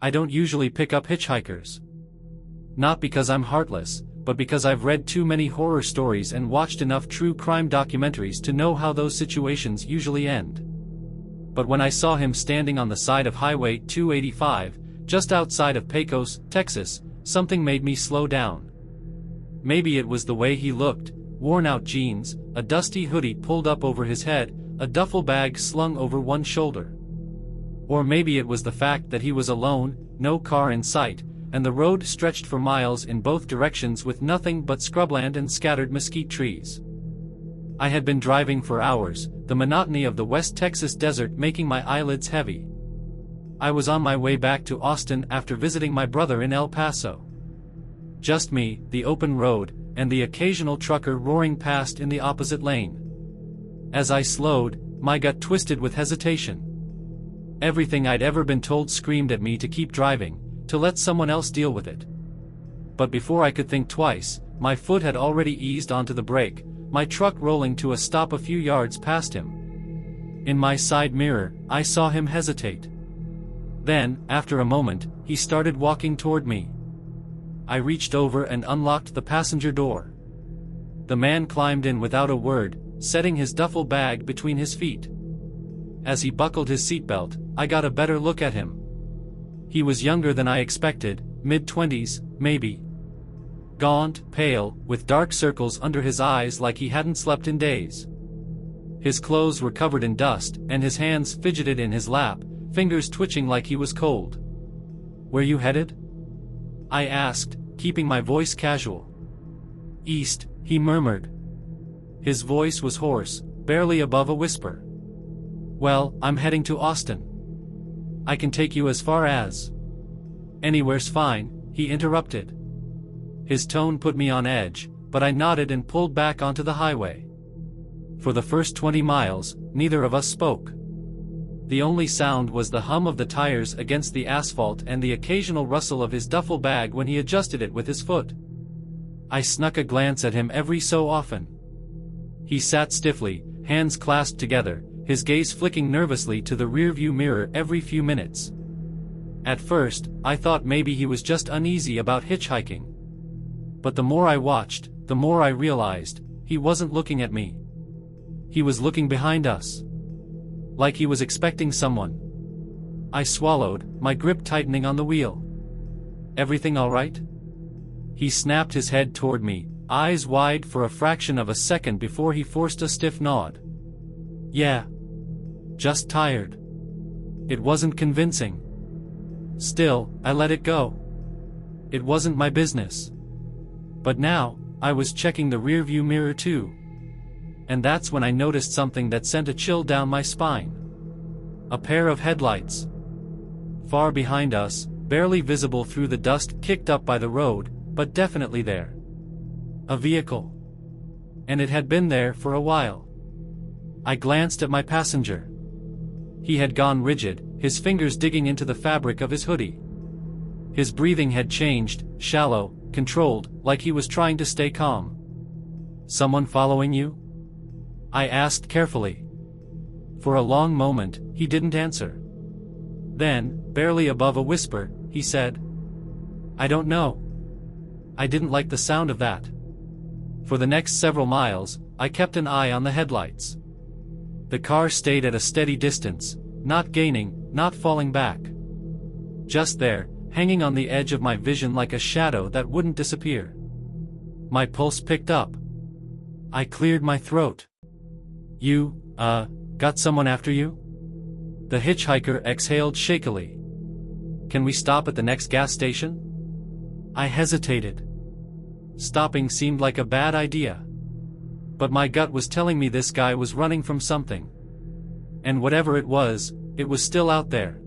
I don't usually pick up hitchhikers. Not because I'm heartless, but because I've read too many horror stories and watched enough true crime documentaries to know how those situations usually end. But when I saw him standing on the side of Highway 285, just outside of Pecos, Texas, something made me slow down. Maybe it was the way he looked, worn-out jeans, a dusty hoodie pulled up over his head, a duffel bag slung over one shoulder. Or maybe it was the fact that he was alone, no car in sight, and the road stretched for miles in both directions with nothing but scrubland and scattered mesquite trees. I had been driving for hours, the monotony of the West Texas desert making my eyelids heavy. I was on my way back to Austin after visiting my brother in El Paso. Just me, the open road, and the occasional trucker roaring past in the opposite lane. As I slowed, my gut twisted with hesitation. Everything I'd ever been told screamed at me to keep driving, to let someone else deal with it. But before I could think twice, my foot had already eased onto the brake, my truck rolling to a stop a few yards past him. In my side mirror, I saw him hesitate. Then, after a moment, he started walking toward me. I reached over and unlocked the passenger door. The man climbed in without a word, setting his duffel bag between his feet. As he buckled his seatbelt, I got a better look at him. He was younger than I expected, mid-20s, maybe. Gaunt, pale, with dark circles under his eyes like he hadn't slept in days. His clothes were covered in dust, and his hands fidgeted in his lap, fingers twitching like he was cold. "Where you headed?" I asked, keeping my voice casual. "East," he murmured. His voice was hoarse, barely above a whisper. "Well, I'm heading to Austin. I can take you as far as—" "Anywhere's fine," he interrupted. His tone put me on edge, but I nodded and pulled back onto the highway. For the first 20 miles, neither of us spoke. The only sound was the hum of the tires against the asphalt and the occasional rustle of his duffel bag when he adjusted it with his foot. I snuck a glance at him every so often. He sat stiffly, hands clasped together, his gaze flicking nervously to the rearview mirror every few minutes. At first, I thought maybe he was just uneasy about hitchhiking. But the more I watched, the more I realized, he wasn't looking at me. He was looking behind us. Like he was expecting someone. I swallowed, my grip tightening on the wheel. "Everything all right?" He snapped his head toward me, eyes wide for a fraction of a second before he forced a stiff nod. "Yeah. Just tired." It wasn't convincing. Still, I let it go. It wasn't my business. But now, I was checking the rearview mirror too. And that's when I noticed something that sent a chill down my spine. A pair of headlights. Far behind us, barely visible through the dust kicked up by the road, but definitely there. A vehicle. And it had been there for a while. I glanced at my passenger. He had gone rigid, his fingers digging into the fabric of his hoodie. His breathing had changed, shallow, controlled, like he was trying to stay calm. "Someone following you?" I asked carefully. For a long moment, he didn't answer. Then, barely above a whisper, he said, "I don't know." I didn't like the sound of that. For the next several miles, I kept an eye on the headlights. The car stayed at a steady distance, not gaining, not falling back. Just there, hanging on the edge of my vision like a shadow that wouldn't disappear. My pulse picked up. I cleared my throat. "You, got someone after you?" The hitchhiker exhaled shakily. "Can we stop at the next gas station?" I hesitated. Stopping seemed like a bad idea. But my gut was telling me this guy was running from something. And whatever it was still out there.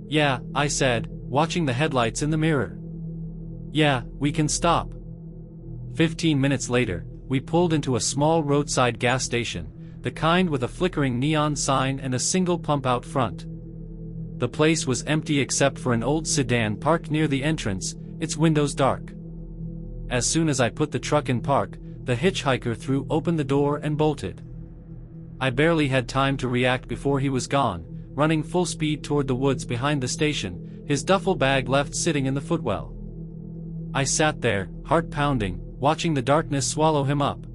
"Yeah," I said, watching the headlights in the mirror. "Yeah, we can stop." 15 minutes later, we pulled into a small roadside gas station, the kind with a flickering neon sign and a single pump out front. The place was empty except for an old sedan parked near the entrance, its windows dark. As soon as I put the truck in park, the hitchhiker threw open the door and bolted. I barely had time to react before he was gone, running full speed toward the woods behind the station, his duffel bag left sitting in the footwell. I sat there, heart pounding, watching the darkness swallow him up.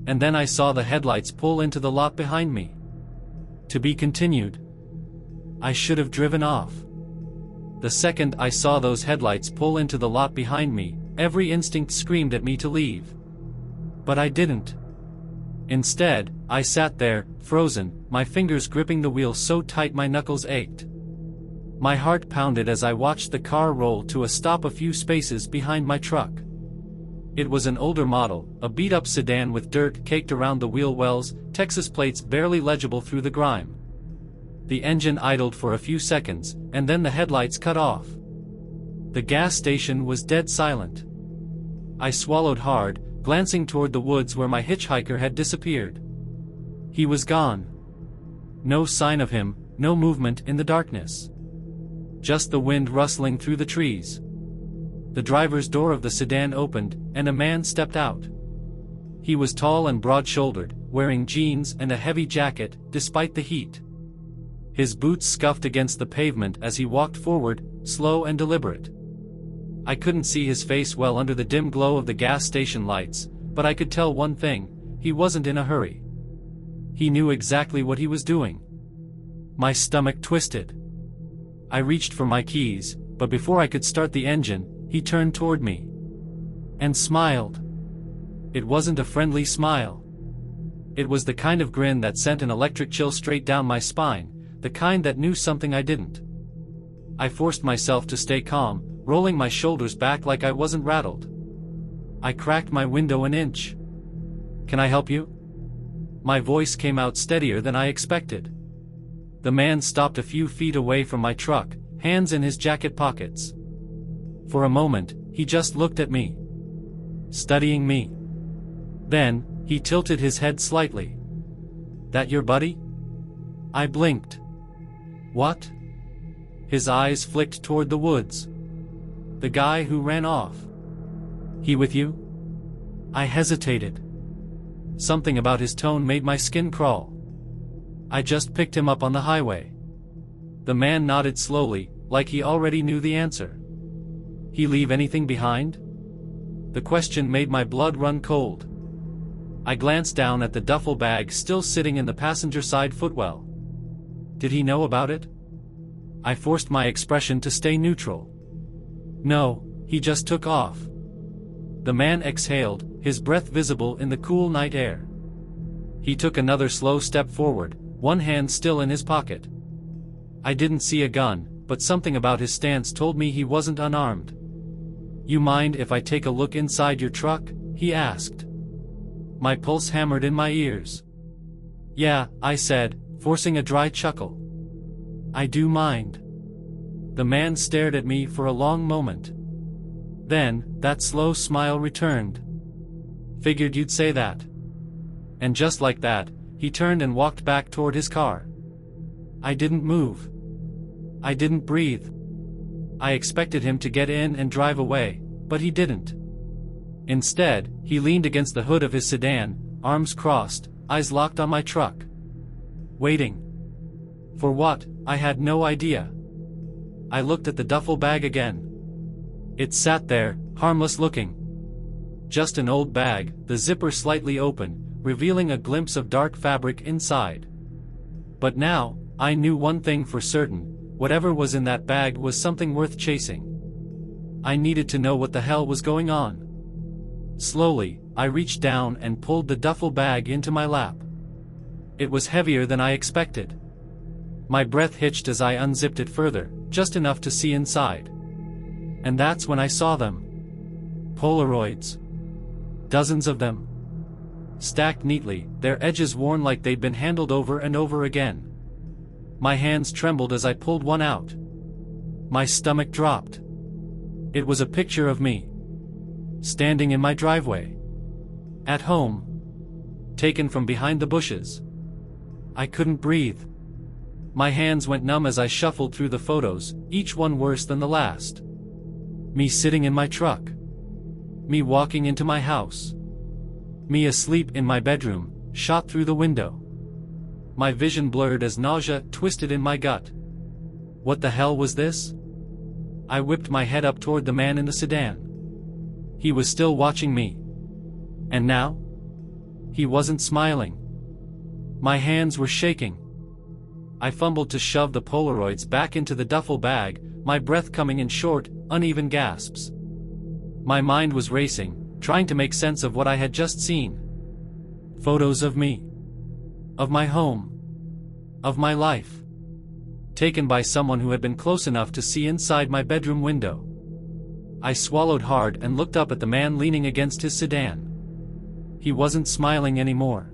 And then I saw the headlights pull into the lot behind me. To be continued. I should have driven off. The second I saw those headlights pull into the lot behind me, every instinct screamed at me to leave. But I didn't. Instead, I sat there, frozen, my fingers gripping the wheel so tight my knuckles ached. My heart pounded as I watched the car roll to a stop a few spaces behind my truck. It was an older model, a beat-up sedan with dirt caked around the wheel wells, Texas plates barely legible through the grime. The engine idled for a few seconds, and then the headlights cut off. The gas station was dead silent. I swallowed hard, glancing toward the woods where my hitchhiker had disappeared. He was gone. No sign of him, no movement in the darkness. Just the wind rustling through the trees. The driver's door of the sedan opened, and a man stepped out. He was tall and broad-shouldered, wearing jeans and a heavy jacket, despite the heat. His boots scuffed against the pavement as he walked forward, slow and deliberate. I couldn't see his face well under the dim glow of the gas station lights, but I could tell one thing: he wasn't in a hurry. He knew exactly what he was doing. My stomach twisted. I reached for my keys, but before I could start the engine, he turned toward me. And smiled. It wasn't a friendly smile. It was the kind of grin that sent an electric chill straight down my spine, the kind that knew something I didn't. I forced myself to stay calm, rolling my shoulders back like I wasn't rattled. I cracked my window an inch. "Can I help you?" My voice came out steadier than I expected. The man stopped a few feet away from my truck, hands in his jacket pockets. For a moment, he just looked at me. Studying me. Then, he tilted his head slightly. "That your buddy?" I blinked. "What?" His eyes flicked toward the woods. "The guy who ran off. He with you?" I hesitated. Something about his tone made my skin crawl. "I just picked him up on the highway." The man nodded slowly, like he already knew the answer. "He leave anything behind?" The question made my blood run cold. I glanced down at the duffel bag still sitting in the passenger side footwell. Did he know about it? I forced my expression to stay neutral. "No, he just took off." The man exhaled, his breath visible in the cool night air. He took another slow step forward, one hand still in his pocket. I didn't see a gun, but something about his stance told me he wasn't unarmed. "You mind if I take a look inside your truck?" he asked. My pulse hammered in my ears. "Yeah," I said, forcing a dry chuckle. "I do mind." The man stared at me for a long moment. Then, that slow smile returned. "Figured you'd say that." And just like that, he turned and walked back toward his car. I didn't move. I didn't breathe. I expected him to get in and drive away, but he didn't. Instead, he leaned against the hood of his sedan, arms crossed, eyes locked on my truck. Waiting. For what, I had no idea. I looked at the duffel bag again. It sat there, harmless looking. Just an old bag, the zipper slightly open, revealing a glimpse of dark fabric inside. But now, I knew one thing for certain: whatever was in that bag was something worth chasing. I needed to know what the hell was going on. Slowly, I reached down and pulled the duffel bag into my lap. It was heavier than I expected. My breath hitched as I unzipped it further, just enough to see inside. And that's when I saw them. Polaroids. Dozens of them. Stacked neatly, their edges worn like they'd been handled over and over again. My hands trembled as I pulled one out. My stomach dropped. It was a picture of me. Standing in my driveway. At home. Taken from behind the bushes. I couldn't breathe. My hands went numb as I shuffled through the photos, each one worse than the last. Me sitting in my truck. Me walking into my house. Me asleep in my bedroom, shot through the window. My vision blurred as nausea twisted in my gut. What the hell was this? I whipped my head up toward the man in the sedan. He was still watching me. And now? He wasn't smiling. My hands were shaking. I fumbled to shove the Polaroids back into the duffel bag, my breath coming in short, uneven gasps. My mind was racing, trying to make sense of what I had just seen. Photos of me. Of my home. Of my life. Taken by someone who had been close enough to see inside my bedroom window. I swallowed hard and looked up at the man leaning against his sedan. He wasn't smiling anymore.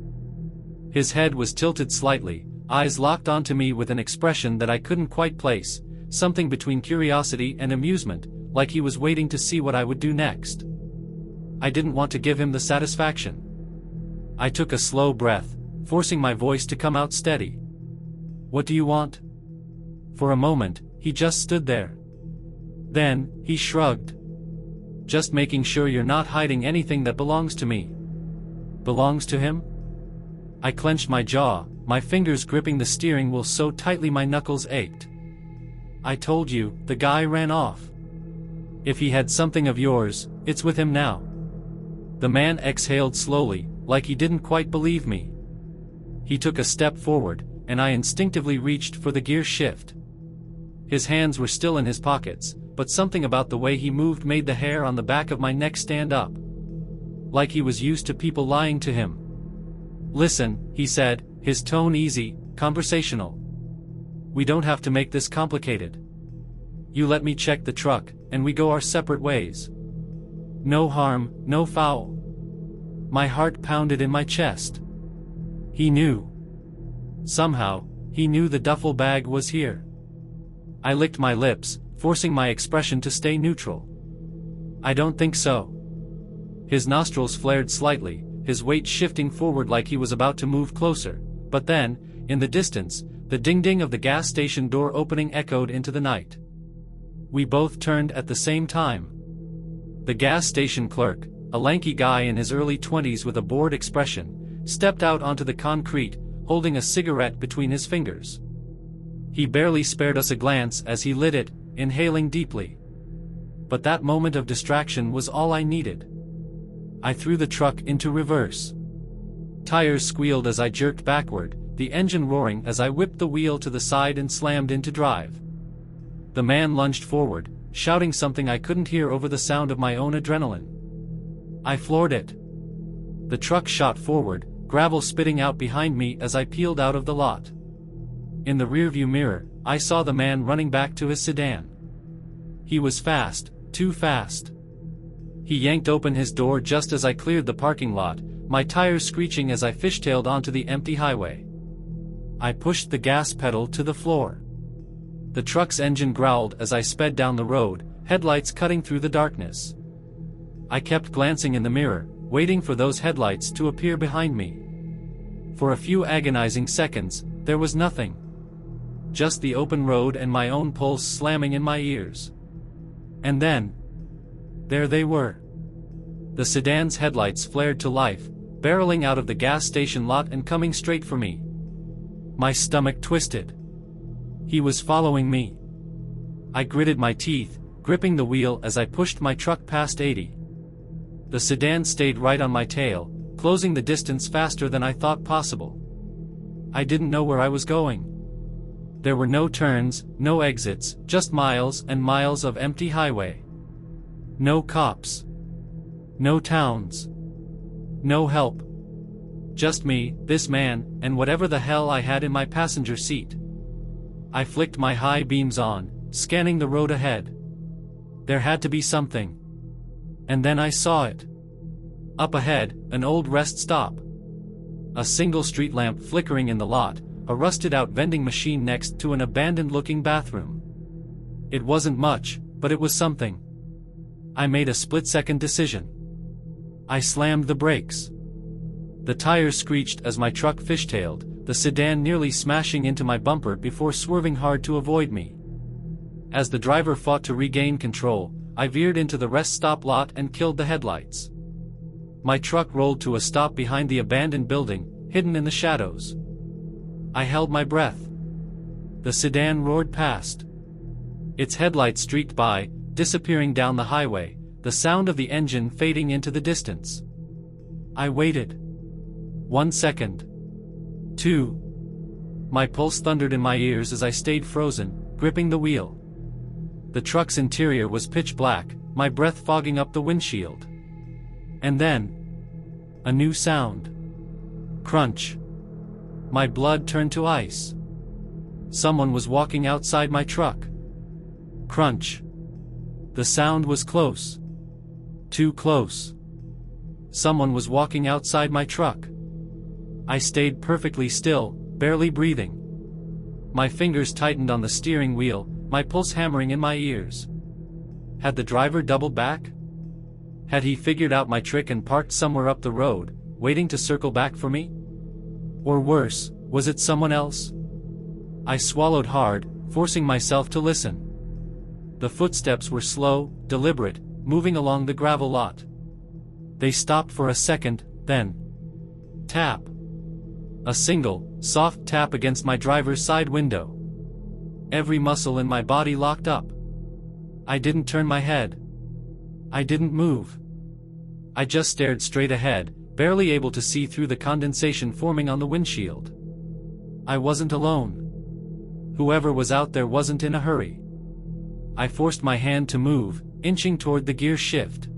His head was tilted slightly, eyes locked onto me with an expression that I couldn't quite place, something between curiosity and amusement, like he was waiting to see what I would do next. I didn't want to give him the satisfaction. I took a slow breath, forcing my voice to come out steady. "What do you want?" For a moment, he just stood there. Then, he shrugged. "Just making sure you're not hiding anything that belongs to me." Belongs to him? I clenched my jaw, my fingers gripping the steering wheel so tightly my knuckles ached. "I told you, the guy ran off. If he had something of yours, it's with him now." The man exhaled slowly, like he didn't quite believe me. He took a step forward, and I instinctively reached for the gear shift. His hands were still in his pockets, but something about the way he moved made the hair on the back of my neck stand up. Like he was used to people lying to him. "Listen," he said, his tone easy, conversational. "We don't have to make this complicated. You let me check the truck, and we go our separate ways. No harm, no foul." My heart pounded in my chest. He knew. Somehow, he knew the duffel bag was here. I licked my lips, forcing my expression to stay neutral. "I don't think so." His nostrils flared slightly, his weight shifting forward like he was about to move closer, but then, in the distance, the ding-ding of the gas station door opening echoed into the night. We both turned at the same time. The gas station clerk, a lanky guy in his early 20s with a bored expression, stepped out onto the concrete, holding a cigarette between his fingers. He barely spared us a glance as he lit it, inhaling deeply. But that moment of distraction was all I needed. I threw the truck into reverse. Tires squealed as I jerked backward, the engine roaring as I whipped the wheel to the side and slammed into drive. The man lunged forward, shouting something I couldn't hear over the sound of my own adrenaline. I floored it. The truck shot forward, gravel spitting out behind me as I peeled out of the lot. In the rearview mirror, I saw the man running back to his sedan. He was fast, too fast. He yanked open his door just as I cleared the parking lot, my tires screeching as I fishtailed onto the empty highway. I pushed the gas pedal to the floor. The truck's engine growled as I sped down the road, headlights cutting through the darkness. I kept glancing in the mirror, waiting for those headlights to appear behind me. For a few agonizing seconds, there was nothing. Just the open road and my own pulse slamming in my ears. And then, there they were. The sedan's headlights flared to life, barreling out of the gas station lot and coming straight for me. My stomach twisted. He was following me. I gritted my teeth, gripping the wheel as I pushed my truck past 80. The sedan stayed right on my tail, closing the distance faster than I thought possible. I didn't know where I was going. There were no turns, no exits, just miles and miles of empty highway. No cops. No towns. No help. Just me, this man, and whatever the hell I had in my passenger seat. I flicked my high beams on, scanning the road ahead. There had to be something. And then I saw it. Up ahead, an old rest stop. A single street lamp flickering in the lot, a rusted-out vending machine next to an abandoned-looking bathroom. It wasn't much, but it was something. I made a split-second decision. I slammed the brakes. The tires screeched as my truck fishtailed, the sedan nearly smashing into my bumper before swerving hard to avoid me. As the driver fought to regain control, I veered into the rest stop lot and killed the headlights. My truck rolled to a stop behind the abandoned building, hidden in the shadows. I held my breath. The sedan roared past. Its headlights streaked by, disappearing down the highway, the sound of the engine fading into the distance. I waited. 1 second. 2. My pulse thundered in my ears as I stayed frozen, gripping the wheel. The truck's interior was pitch black, my breath fogging up the windshield. And then, a new sound. Crunch. My blood turned to ice. Someone was walking outside my truck. Crunch. The sound was close. Too close. Someone was walking outside my truck. I stayed perfectly still, barely breathing. My fingers tightened on the steering wheel, my pulse hammering in my ears. Had the driver doubled back? Had he figured out my trick and parked somewhere up the road, waiting to circle back for me? Or worse, was it someone else? I swallowed hard, forcing myself to listen. The footsteps were slow, deliberate, moving along the gravel lot. They stopped for a second, then tap. A single, soft tap against my driver's side window. Every muscle in my body locked up. I didn't turn my head. I didn't move. I just stared straight ahead, barely able to see through the condensation forming on the windshield. I wasn't alone. Whoever was out there wasn't in a hurry. I forced my hand to move, inching toward the gear shift.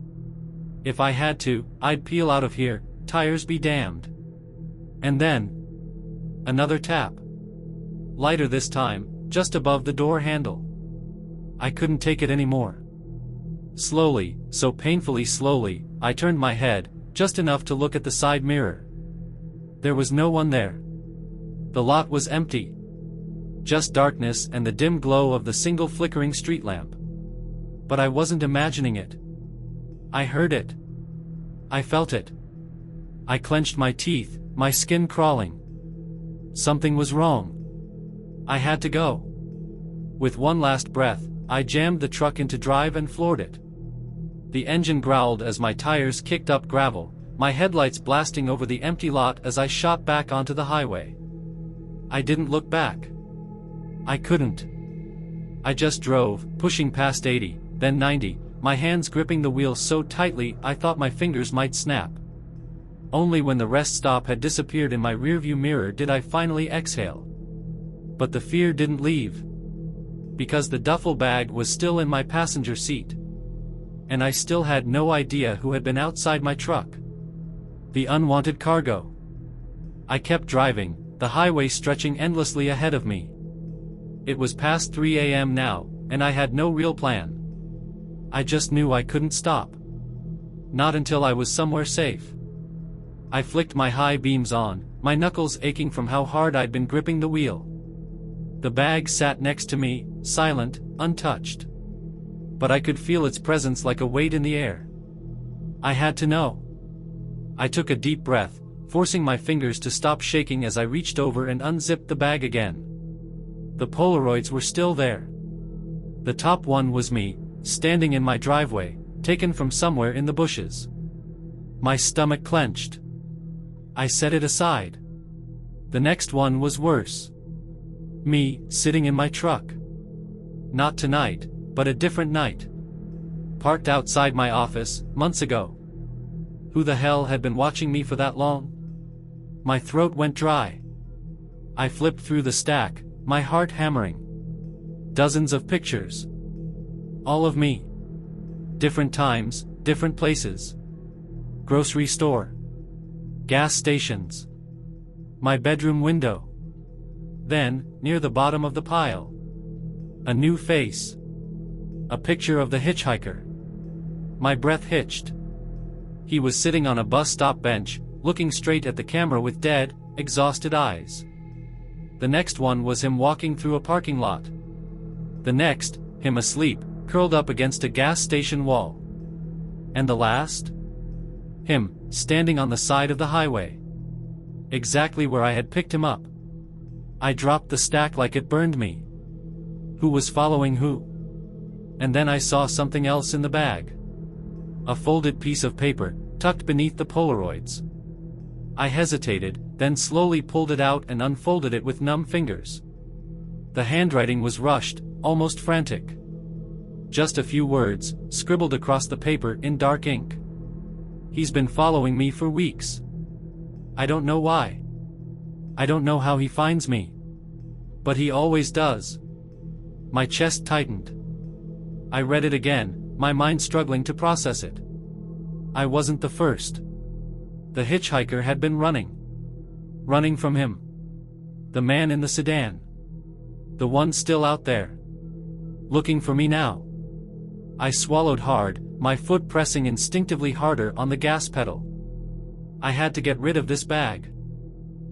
If I had to, I'd peel out of here, tires be damned. And then, another tap. Lighter this time, just above the door handle. I couldn't take it anymore. Slowly, so painfully slowly, I turned my head, just enough to look at the side mirror. There was no one there. The lot was empty. Just darkness and the dim glow of the single flickering street lamp. But I wasn't imagining it. I heard it. I felt it. I clenched my teeth, my skin crawling. Something was wrong. I had to go. With one last breath, I jammed the truck into drive and floored it. The engine growled as my tires kicked up gravel, my headlights blasting over the empty lot as I shot back onto the highway. I didn't look back. I couldn't. I just drove, pushing past 80, then 90, my hands gripping the wheel so tightly I thought my fingers might snap. Only when the rest stop had disappeared in my rearview mirror did I finally exhale. But the fear didn't leave. Because the duffel bag was still in my passenger seat. And I still had no idea who had been outside my truck. The unwanted cargo. I kept driving, the highway stretching endlessly ahead of me. It was past 3 a.m. now, and I had no real plan. I just knew I couldn't stop. Not until I was somewhere safe. I flicked my high beams on, my knuckles aching from how hard I'd been gripping the wheel. The bag sat next to me, silent, untouched. But I could feel its presence like a weight in the air. I had to know. I took a deep breath, forcing my fingers to stop shaking as I reached over and unzipped the bag again. The Polaroids were still there. The top one was me, standing in my driveway, taken from somewhere in the bushes. My stomach clenched. I set it aside. The next one was worse. Me, sitting in my truck. Not tonight, but a different night. Parked outside my office, months ago. Who the hell had been watching me for that long? My throat went dry. I flipped through the stack, my heart hammering. Dozens of pictures. All of me. Different times, different places. Grocery store. Gas stations. My bedroom window. Then, near the bottom of the pile. A new face. A picture of the hitchhiker. My breath hitched. He was sitting on a bus stop bench, looking straight at the camera with dead, exhausted eyes. The next one was him walking through a parking lot. The next, him asleep, curled up against a gas station wall. And the last? Him, standing on the side of the highway. Exactly where I had picked him up. I dropped the stack like it burned me. Who was following who? And then I saw something else in the bag. A folded piece of paper, tucked beneath the Polaroids. I hesitated, then slowly pulled it out and unfolded it with numb fingers. The handwriting was rushed, almost frantic. Just a few words, scribbled across the paper in dark ink. He's been following me for weeks. I don't know why. I don't know how he finds me. But he always does. My chest tightened. I read it again, my mind struggling to process it. I wasn't the first. The hitchhiker had been running. Running from him. The man in the sedan. The one still out there. Looking for me now. I swallowed hard, my foot pressing instinctively harder on the gas pedal. I had to get rid of this bag.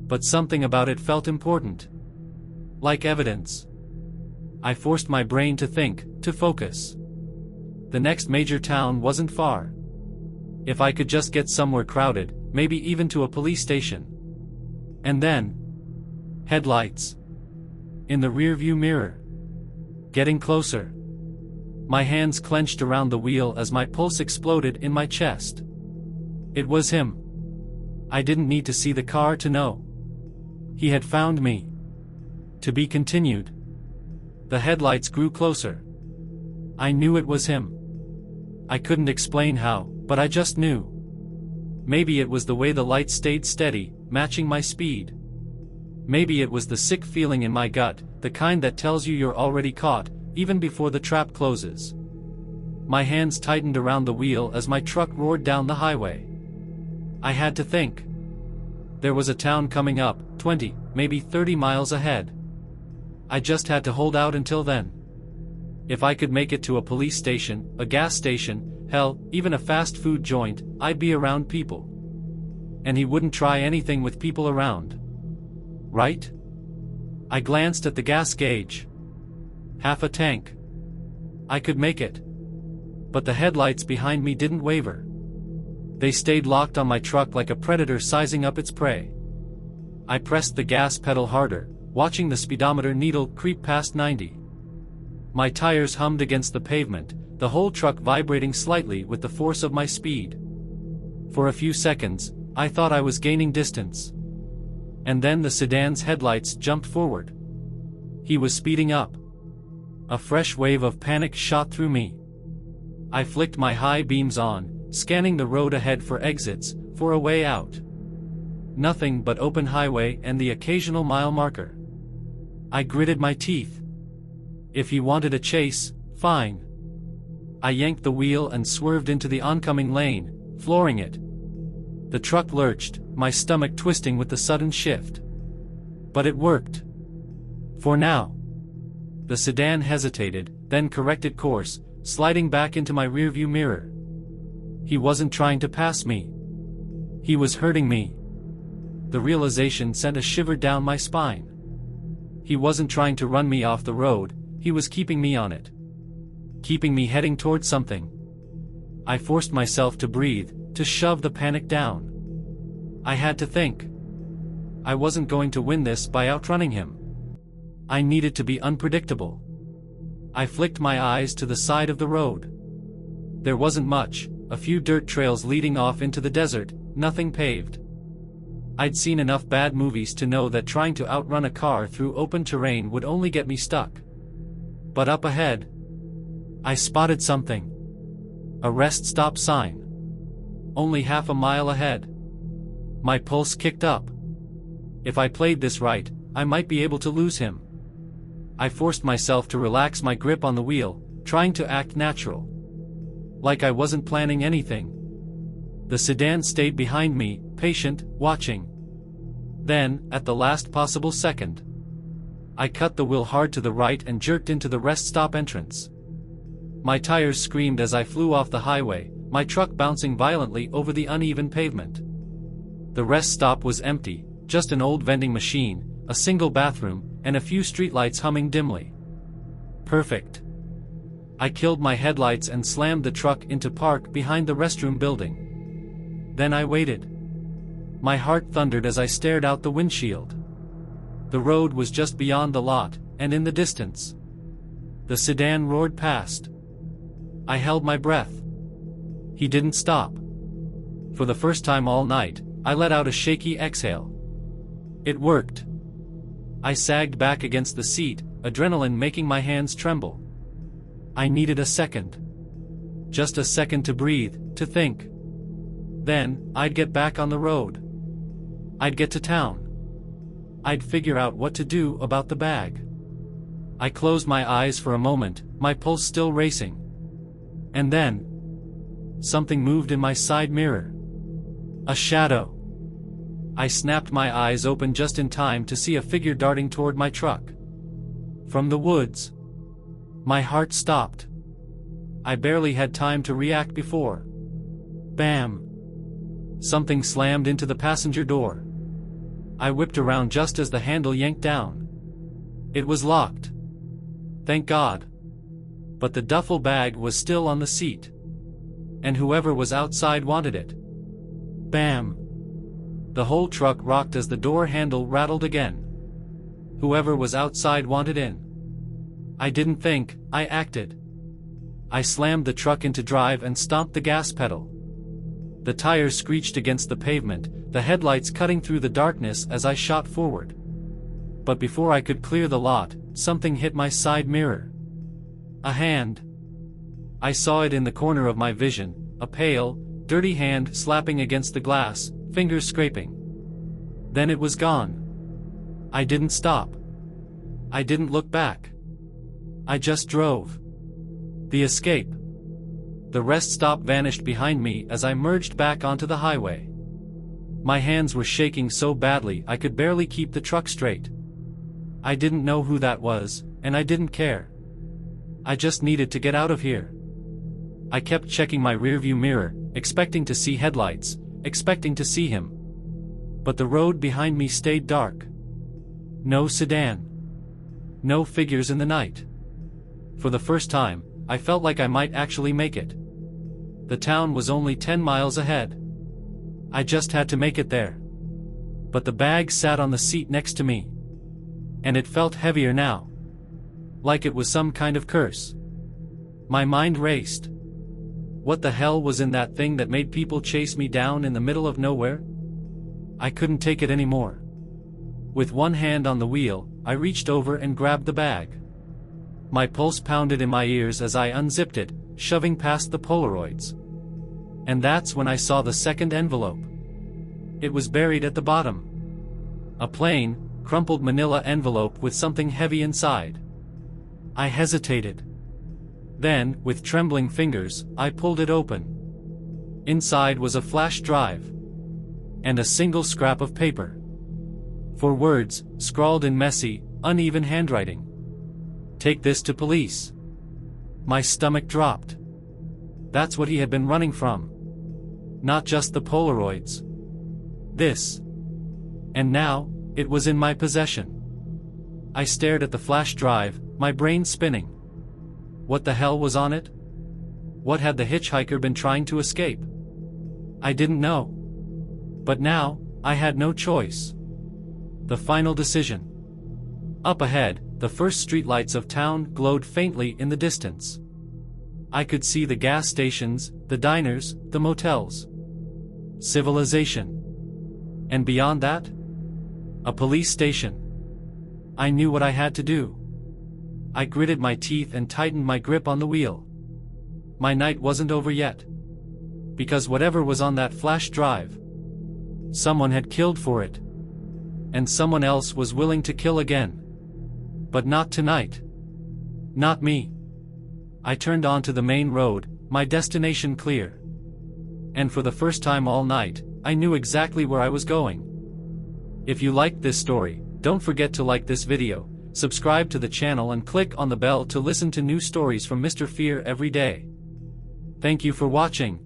But something about it felt important. Like evidence. I forced my brain to think, to focus. The next major town wasn't far. If I could just get somewhere crowded, maybe even to a police station. And then... headlights. In the rearview mirror. Getting closer. My hands clenched around the wheel as my pulse exploded in my chest. It was him. I didn't need to see the car to know. He had found me. To be continued. The headlights grew closer. I knew it was him. I couldn't explain how, but I just knew. Maybe it was the way the lights stayed steady, matching my speed. Maybe it was the sick feeling in my gut, the kind that tells you you're already caught, even before the trap closes. My hands tightened around the wheel as my truck roared down the highway. I had to think. There was a town coming up, 20, maybe 30 miles ahead. I just had to hold out until then. If I could make it to a police station, a gas station, hell, even a fast food joint, I'd be around people. And he wouldn't try anything with people around. Right? I glanced at the gas gauge. Half a tank. I could make it. But the headlights behind me didn't waver. They stayed locked on my truck like a predator sizing up its prey. I pressed the gas pedal harder, watching the speedometer needle creep past 90. My tires hummed against the pavement, the whole truck vibrating slightly with the force of my speed. For a few seconds, I thought I was gaining distance. And then the sedan's headlights jumped forward. He was speeding up. A fresh wave of panic shot through me. I flicked my high beams on, scanning the road ahead for exits, for a way out. Nothing but open highway and the occasional mile marker. I gritted my teeth. If he wanted a chase, fine. I yanked the wheel and swerved into the oncoming lane, flooring it. The truck lurched, my stomach twisting with the sudden shift. But it worked. For now. The sedan hesitated, then corrected course, sliding back into my rearview mirror. He wasn't trying to pass me. He was hurting me. The realization sent a shiver down my spine. He wasn't trying to run me off the road, he was keeping me on it. Keeping me heading toward something. I forced myself to breathe, to shove the panic down. I had to think. I wasn't going to win this by outrunning him. I needed to be unpredictable. I flicked my eyes to the side of the road. There wasn't much, a few dirt trails leading off into the desert, nothing paved. I'd seen enough bad movies to know that trying to outrun a car through open terrain would only get me stuck. But up ahead, I spotted something. A rest stop sign. Only half a mile ahead. My pulse kicked up. If I played this right, I might be able to lose him. I forced myself to relax my grip on the wheel, trying to act natural. Like I wasn't planning anything. The sedan stayed behind me, patient, watching. Then, at the last possible second, I cut the wheel hard to the right and jerked into the rest stop entrance. My tires screamed as I flew off the highway, my truck bouncing violently over the uneven pavement. The rest stop was empty, just an old vending machine, a single bathroom, and a few streetlights humming dimly. Perfect. I killed my headlights and slammed the truck into park behind the restroom building. Then I waited. My heart thundered as I stared out the windshield. The road was just beyond the lot, and in the distance. The sedan roared past. I held my breath. He didn't stop. For the first time all night, I let out a shaky exhale. It worked. I sagged back against the seat, adrenaline making my hands tremble. I needed a second. Just a second to breathe, to think. Then, I'd get back on the road. I'd get to town. I'd figure out what to do about the bag. I closed my eyes for a moment, my pulse still racing. And then, something moved in my side mirror. A shadow. I snapped my eyes open just in time to see a figure darting toward my truck. From the woods. My heart stopped. I barely had time to react before. Bam! Something slammed into the passenger door. I whipped around just as the handle yanked down. It was locked. Thank God. But the duffel bag was still on the seat. And whoever was outside wanted it. Bam! The whole truck rocked as the door handle rattled again. Whoever was outside wanted in. I didn't think, I acted. I slammed the truck into drive and stomped the gas pedal. The tires screeched against the pavement, the headlights cutting through the darkness as I shot forward. But before I could clear the lot, something hit my side mirror. A hand. I saw it in the corner of my vision, a pale, dirty hand slapping against the glass, fingers scraping. Then it was gone. I didn't stop. I didn't look back. I just drove. The escape. The rest stop vanished behind me as I merged back onto the highway. My hands were shaking so badly I could barely keep the truck straight. I didn't know who that was, and I didn't care. I just needed to get out of here. I kept checking my rearview mirror, expecting to see headlights, expecting to see him. But the road behind me stayed dark. No sedan. No figures in the night. For the first time, I felt like I might actually make it. The town was only 10 miles ahead. I just had to make it there. But the bag sat on the seat next to me. And it felt heavier now. Like it was some kind of curse. My mind raced. What the hell was in that thing that made people chase me down in the middle of nowhere? I couldn't take it anymore. With one hand on the wheel, I reached over and grabbed the bag. My pulse pounded in my ears as I unzipped it, shoving past the Polaroids. And that's when I saw the second envelope. It was buried at the bottom. A plain, crumpled manila envelope with something heavy inside. I hesitated. Then, with trembling fingers, I pulled it open. Inside was a flash drive. And a single scrap of paper. 4 words, scrawled in messy, uneven handwriting. Take this to police. My stomach dropped. That's what he had been running from. Not just the Polaroids. This. And now, it was in my possession. I stared at the flash drive, my brain spinning. What the hell was on it? What had the hitchhiker been trying to escape? I didn't know. But now, I had no choice. The final decision. Up ahead, the first streetlights of town glowed faintly in the distance. I could see the gas stations, the diners, the motels. Civilization. And beyond that? A police station. I knew what I had to do. I gritted my teeth and tightened my grip on the wheel. My night wasn't over yet. Because whatever was on that flash drive, someone had killed for it. And someone else was willing to kill again. But not tonight. Not me. I turned onto the main road, my destination clear. And for the first time all night, I knew exactly where I was going. If you liked this story, don't forget to like this video, subscribe to the channel and click on the bell to listen to new stories from Mr. Fear every day. Thank you for watching.